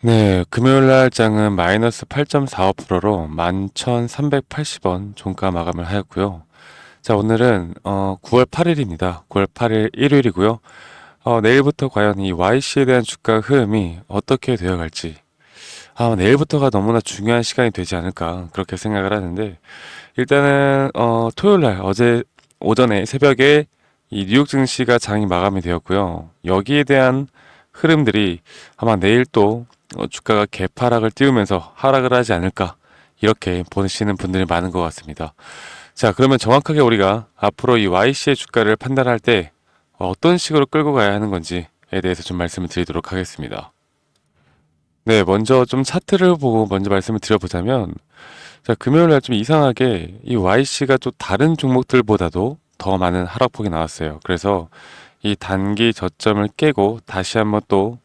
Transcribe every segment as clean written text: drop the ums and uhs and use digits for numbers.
네, 금요일 날 장은 마이너스 8.45%로 11,380원 종가 마감을 하였고요. 자, 오늘은 9월 8일입니다. 9월 8일 일요일이고요. 내일부터 과연 이 YC에 대한 주가 흐름이 어떻게 되어갈지, 내일부터가 너무나 중요한 시간이 되지 않을까 그렇게 생각을 하는데, 일단은 토요일 날 어제 오전에 새벽에 이 뉴욕 증시가 장이 마감이 되었고요. 여기에 대한 흐름들이 아마 내일 또 주가가 개파락을 띄우면서 하락을 하지 않을까 이렇게 보시는 분들이 많은 것 같습니다. 자, 그러면 정확하게 우리가 앞으로 이 YC의 주가를 판단할 때 어떤 식으로 끌고 가야 하는 건지에 대해서 좀 말씀을 드리도록 하겠습니다. 네, 먼저 좀 차트를 보고 먼저 말씀을 드려보자면, 자, 금요일 날 좀 이상하게 이 YC가 또 다른 종목들보다도 더 많은 하락폭이 나왔어요. 그래서 이 단기 저점을 깨고 다시 한번 또,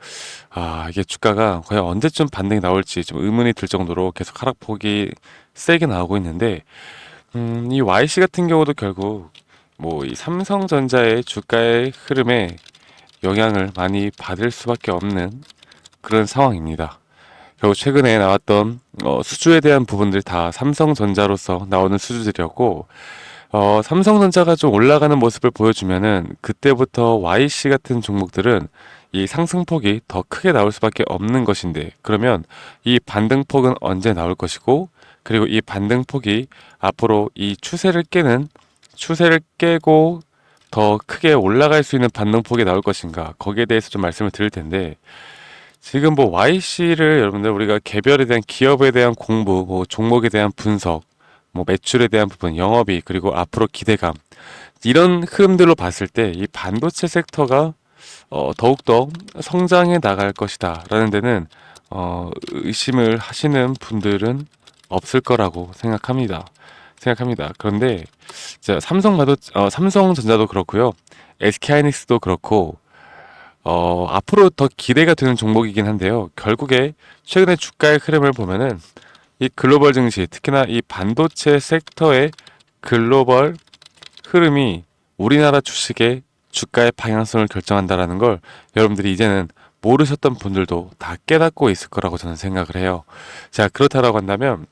이게 주가가 과연 언제쯤 반등이 나올지 좀 의문이 들 정도로 계속 하락폭이 세게 나오고 있는데, 이 YC 같은 경우도 결국 뭐 이 삼성전자의 주가의 흐름에 영향을 많이 받을 수밖에 없는 그런 상황입니다. 결국 최근에 나왔던 수주에 대한 부분들 다 삼성전자로서 나오는 수주들이었고, 삼성전자가 좀 올라가는 모습을 보여주면은 그때부터 YC 같은 종목들은 이 상승폭이 더 크게 나올 수밖에 없는 것인데, 그러면 이 반등폭은 언제 나올 것이고, 그리고 이 반등폭이 앞으로 이 추세를 깨고 더 크게 올라갈 수 있는 반등폭이 나올 것인가, 거기에 대해서 좀 말씀을 드릴 텐데, 지금 뭐 YC를 여러분들 우리가 개별에 대한 기업에 대한 공부, 뭐 종목에 대한 분석, 뭐 매출에 대한 부분, 영업이익, 그리고 앞으로 기대감, 이런 흐름들로 봤을 때 이 반도체 섹터가 더욱더 성장해 나갈 것이다라는 데는 의심을 하시는 분들은 없을 거라고 생각합니다. 그런데 자, 삼성전자도 그렇고요. SK하이닉스도 그렇고 앞으로 더 기대가 되는 종목이긴 한데요. 결국에 최근에 주가의 흐름을 보면은 이 글로벌 증시, 특히나 이 반도체 섹터의 글로벌 흐름이 우리나라 주식의 주가의 방향성을 결정한다라는 걸 여러분들이 이제는 모르셨던 분들도 다 깨닫고 있을 거라고 저는 생각을 해요. 자, 그렇다라고 한다면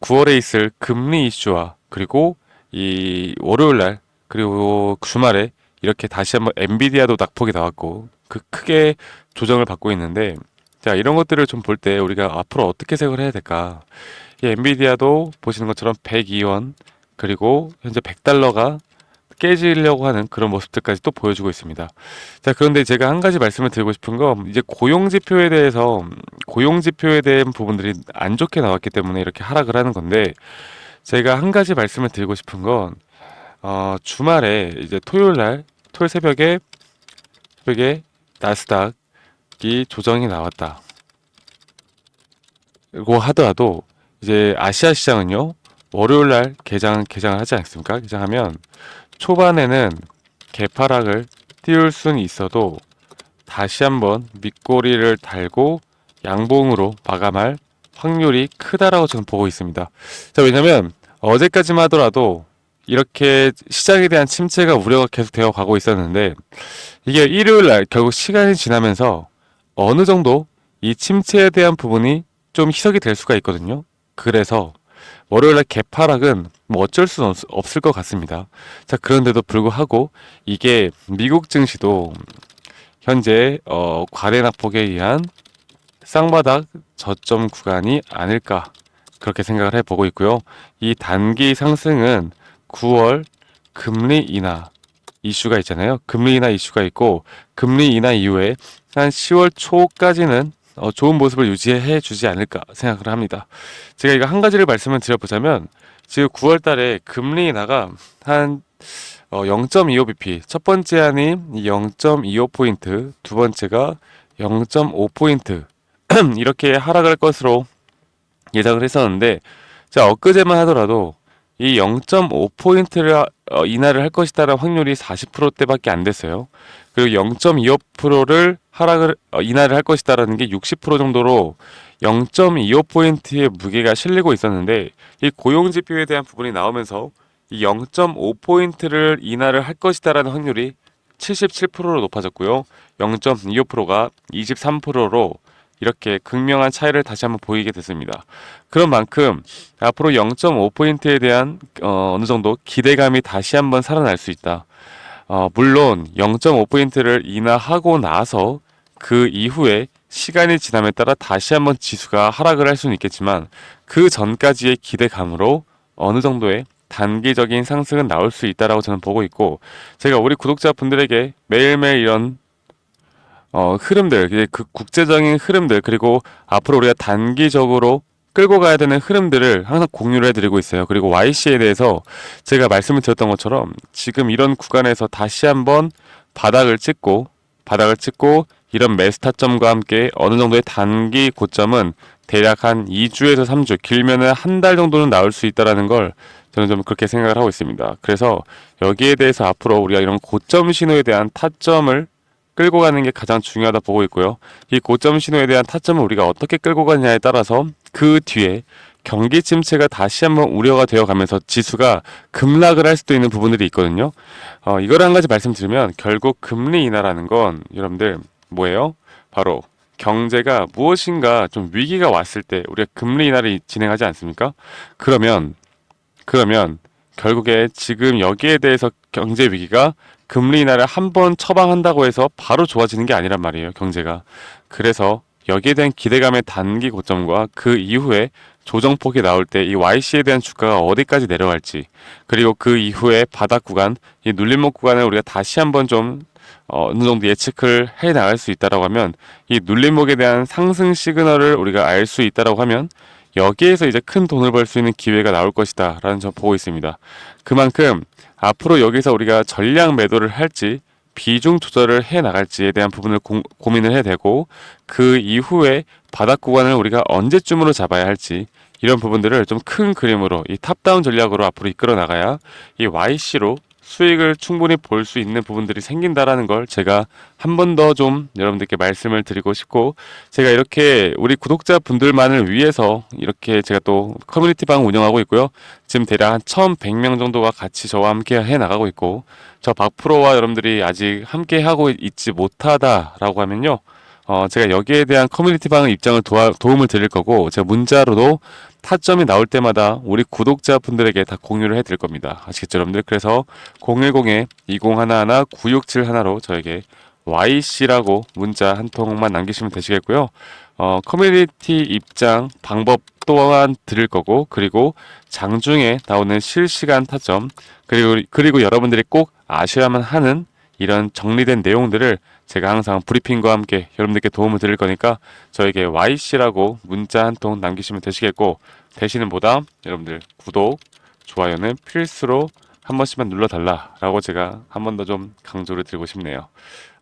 9월에 있을 금리 이슈와 그리고 이 월요일 날 그리고 주말에 이렇게 다시 한번 엔비디아도 낙폭이 나왔고 그 크게 조정을 받고 있는데, 자, 이런 것들을 좀 볼 때 우리가 앞으로 어떻게 생각을 해야 될까? 이 엔비디아도 보시는 것처럼 102원 그리고 현재 100달러가 깨지려고 하는 그런 모습들까지 또 보여주고 있습니다. 자, 그런데 제가 한 가지 말씀을 드리고 싶은 건 이제 고용 지표에 대한 부분들이 안 좋게 나왔기 때문에 이렇게 하락을 하는 건데, 제가 한 가지 말씀을 드리고 싶은 건 주말에 이제 토요일 새벽에 나스닥이 조정이 나왔다고 하더라도 이제 아시아 시장은요, 월요일 날 개장을 하지 않습니까? 개장하면 초반에는 개파락을 띄울 수는 있어도 다시 한번 밑꼬리를 달고 양봉으로 마감할 확률이 크다라고 저는 보고 있습니다. 자, 왜냐면 어제까지만 하더라도 이렇게 시장에 대한 침체가 우려가 계속 되어 가고 있었는데, 이게 일요일 날 결국 시간이 지나면서 어느 정도 이 침체에 대한 부분이 좀 희석이 될 수가 있거든요. 그래서 월요일날 개파락은 뭐 어쩔 수 없을 것 같습니다. 자, 그런데도 불구하고 이게 미국 증시도 현재 과대 낙폭에 의한 쌍바닥 저점 구간이 아닐까 그렇게 생각을 해보고 있고요. 이 단기 상승은 9월 금리 인하 이슈가 있잖아요. 금리 인하 이슈가 있고, 금리 인하 이후에 한 10월 초까지는 좋은 모습을 유지해 주지 않을까 생각을 합니다. 제가 이거 한 가지를 말씀을 드려보자면, 지금 9월 달에 금리 인하가 한 0.25bp, 첫 번째 한이 0.25포인트, 두 번째가 0.5포인트 이렇게 하락할 것으로 예상을 했었는데, 자, 엊그제만 하더라도 이 0.5포인트를 인하를 할 것이다라는 확률이 40%대밖에 안 됐어요. 그리고 0.25%를 인하를 할 것이다라는 게 60% 정도로 0.25포인트의 무게가 실리고 있었는데, 이 고용 지표에 대한 부분이 나오면서 이 0.5포인트를 인하를 할 것이다라는 확률이 77%로 높아졌고요. 0.25%가 23%로 이렇게 극명한 차이를 다시 한번 보이게 됐습니다. 그런 만큼 앞으로 0.5포인트에 대한 어느 정도 기대감이 다시 한번 살아날 수 있다. 물론 0.5포인트를 인하하고 나서 그 이후에 시간이 지남에 따라 다시 한번 지수가 하락을 할 수는 있겠지만 그 전까지의 기대감으로 어느 정도의 단기적인 상승은 나올 수 있다라고 저는 보고 있고, 제가 우리 구독자분들에게 매일매일 이런 흐름들, 이제 그 국제적인 흐름들, 그리고 앞으로 우리가 단기적으로 끌고 가야 되는 흐름들을 항상 공유를 해드리고 있어요. 그리고 YC에 대해서 제가 말씀을 드렸던 것처럼 지금 이런 구간에서 다시 한번 바닥을 찍고 이런 매수 타점과 함께 어느 정도의 단기 고점은 대략 한 2주에서 3주, 길면은 한 달 정도는 나올 수 있다라는 걸 저는 좀 그렇게 생각을 하고 있습니다. 그래서 여기에 대해서 앞으로 우리가 이런 고점 신호에 대한 타점을 끌고 가는 게 가장 중요하다 보고 있고요. 이 고점 신호에 대한 타점을 우리가 어떻게 끌고 가느냐에 따라서 그 뒤에 경기 침체가 다시 한번 우려가 되어 가면서 지수가 급락을 할 수도 있는 부분들이 있거든요. 이걸 한 가지 말씀드리면 결국 금리 인하라는 건 여러분들 뭐예요? 바로 경제가 무엇인가 좀 위기가 왔을 때 우리가 금리 인하를 진행하지 않습니까? 그러면 결국에 지금 여기에 대해서 경제 위기가 금리 인하를 한 번 처방한다고 해서 바로 좋아지는 게 아니란 말이에요, 경제가. 그래서 여기에 대한 기대감의 단기 고점과 그 이후에 조정폭이 나올 때 이 YC에 대한 주가가 어디까지 내려갈지, 그리고 그 이후에 바닥 구간, 이 눌림목 구간을 우리가 다시 한번 좀 어느 정도 예측을 해 나갈 수 있다라고 하면, 이 눌림목에 대한 상승 시그널을 우리가 알 수 있다라고 하면 여기에서 이제 큰 돈을 벌 수 있는 기회가 나올 것이다 라는 점 보고 있습니다. 그만큼 앞으로 여기서 우리가 전량 매도를 할지 비중 조절을 해 나갈지에 대한 부분을 고민을 해야 되고, 그 이후에 바닥 구간을 우리가 언제쯤으로 잡아야 할지, 이런 부분들을 좀 큰 그림으로 이 탑다운 전략으로 앞으로 이끌어 나가야 이 YC로 수익을 충분히 볼 수 있는 부분들이 생긴다라는 걸 제가 한 번 더 좀 여러분들께 말씀을 드리고 싶고, 제가 이렇게 우리 구독자분들만을 위해서 이렇게 제가 또 커뮤니티 방 운영하고 있고요. 지금 대략 한 1100명 정도가 같이 저와 함께 해 나가고 있고, 저 박프로와 여러분들이 아직 함께 하고 있지 못하다라고 하면요, 제가 여기에 대한 커뮤니티 방 입장을 도움을 드릴 거고, 제가 문자로도 타점이 나올 때마다 우리 구독자분들에게 다 공유를 해드릴 겁니다. 아시겠죠, 여러분들? 그래서 010-2011-9671로 저에게 YC라고 문자 한 통만 남기시면 되시겠고요. 커뮤니티 입장 방법 또한 드릴 거고, 그리고 장중에 나오는 실시간 타점, 그리고 여러분들이 꼭 아셔야만 하는 이런 정리된 내용들을 제가 항상 브리핑과 함께 여러분들께 도움을 드릴 거니까 저에게 YC라고 문자 한 통 남기시면 되시겠고, 대신은 보다 여러분들 구독, 좋아요는 필수로 한 번씩만 눌러달라라고 제가 한 번 더 좀 강조를 드리고 싶네요.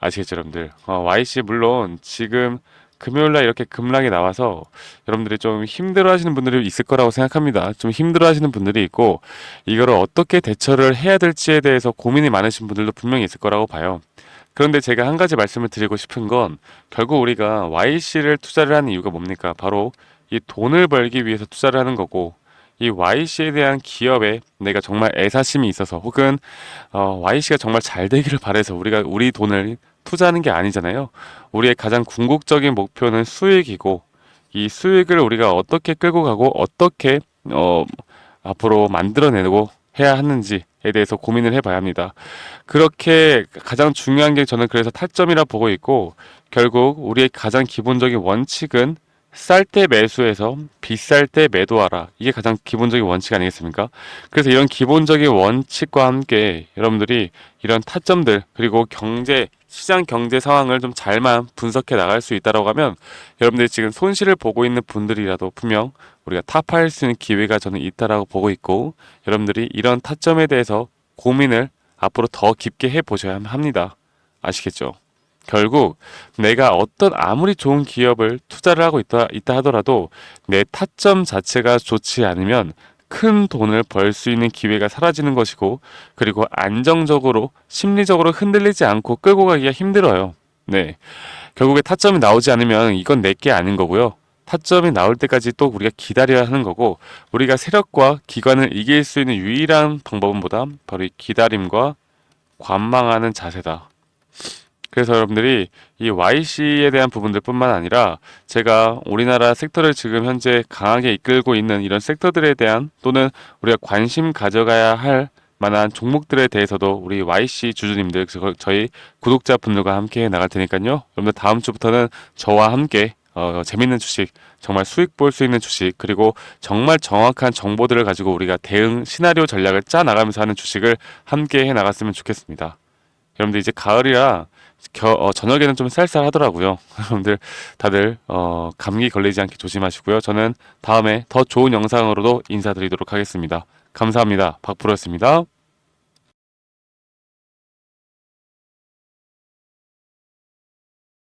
아시겠죠, 여러분들? YC 물론 지금 금요일날 이렇게 급락이 나와서 여러분들이 좀 힘들어 하시는 분들이 있을 거라고 생각합니다. 좀 힘들어 하시는 분들이 있고, 이거를 어떻게 대처를 해야 될지에 대해서 고민이 많으신 분들도 분명히 있을 거라고 봐요. 그런데 제가 한 가지 말씀을 드리고 싶은 건, 결국 우리가 YC를 투자를 하는 이유가 뭡니까? 바로 이 돈을 벌기 위해서 투자를 하는 거고, 이 YC에 대한 기업에 내가 정말 애사심이 있어서, 혹은 YC가 정말 잘 되기를 바라서 우리가 우리 돈을 투자하는 게 아니잖아요. 우리의 가장 궁극적인 목표는 수익이고, 이 수익을 우리가 어떻게 끌고 가고 어떻게 앞으로 만들어내고 해야 하는지에 대해서 고민을 해봐야 합니다. 그렇게 가장 중요한 게 저는 그래서 타점이라 보고 있고, 결국 우리의 가장 기본적인 원칙은 쌀 때 매수해서 비쌀 때 매도하라. 이게 가장 기본적인 원칙 아니겠습니까? 그래서 이런 기본적인 원칙과 함께 여러분들이 이런 타점들, 그리고 시장 경제 상황을 좀 잘만 분석해 나갈 수 있다고 하면, 여러분들이 지금 손실을 보고 있는 분들이라도 분명 우리가 타파할 수 있는 기회가 저는 있다라고 보고 있고, 여러분들이 이런 타점에 대해서 고민을 앞으로 더 깊게 해 보셔야 합니다. 아시겠죠? 결국 내가 아무리 좋은 기업을 투자를 하고 있다 하더라도 내 타점 자체가 좋지 않으면 큰 돈을 벌 수 있는 기회가 사라지는 것이고, 그리고 안정적으로 심리적으로 흔들리지 않고 끌고 가기가 힘들어요. 네. 결국에 타점이 나오지 않으면 이건 내게 아닌 거고요. 타점이 나올 때까지 또 우리가 기다려야 하는 거고, 우리가 세력과 기관을 이길 수 있는 유일한 방법은 바로 이 기다림과 관망하는 자세다. 그래서 여러분들이 이 YC에 대한 부분들뿐만 아니라 제가 우리나라 섹터를 지금 현재 강하게 이끌고 있는 이런 섹터들에 대한 또는 우리가 관심 가져가야 할 만한 종목들에 대해서도 우리 YC 주주님들, 저희 구독자분들과 함께 나갈 테니까요. 여러분들 다음 주부터는 저와 함께 재밌는 주식, 정말 수익 볼 수 있는 주식, 그리고 정말 정확한 정보들을 가지고 우리가 대응 시나리오 전략을 짜 나가면서 하는 주식을 함께 해 나갔으면 좋겠습니다. 여러분들 이제 가을이라 저녁에는 좀 쌀쌀하더라고요. 여러분들 다들 감기 걸리지 않게 조심하시고요. 저는 다음에 더 좋은 영상으로도 인사드리도록 하겠습니다. 감사합니다. 박프로였습니다.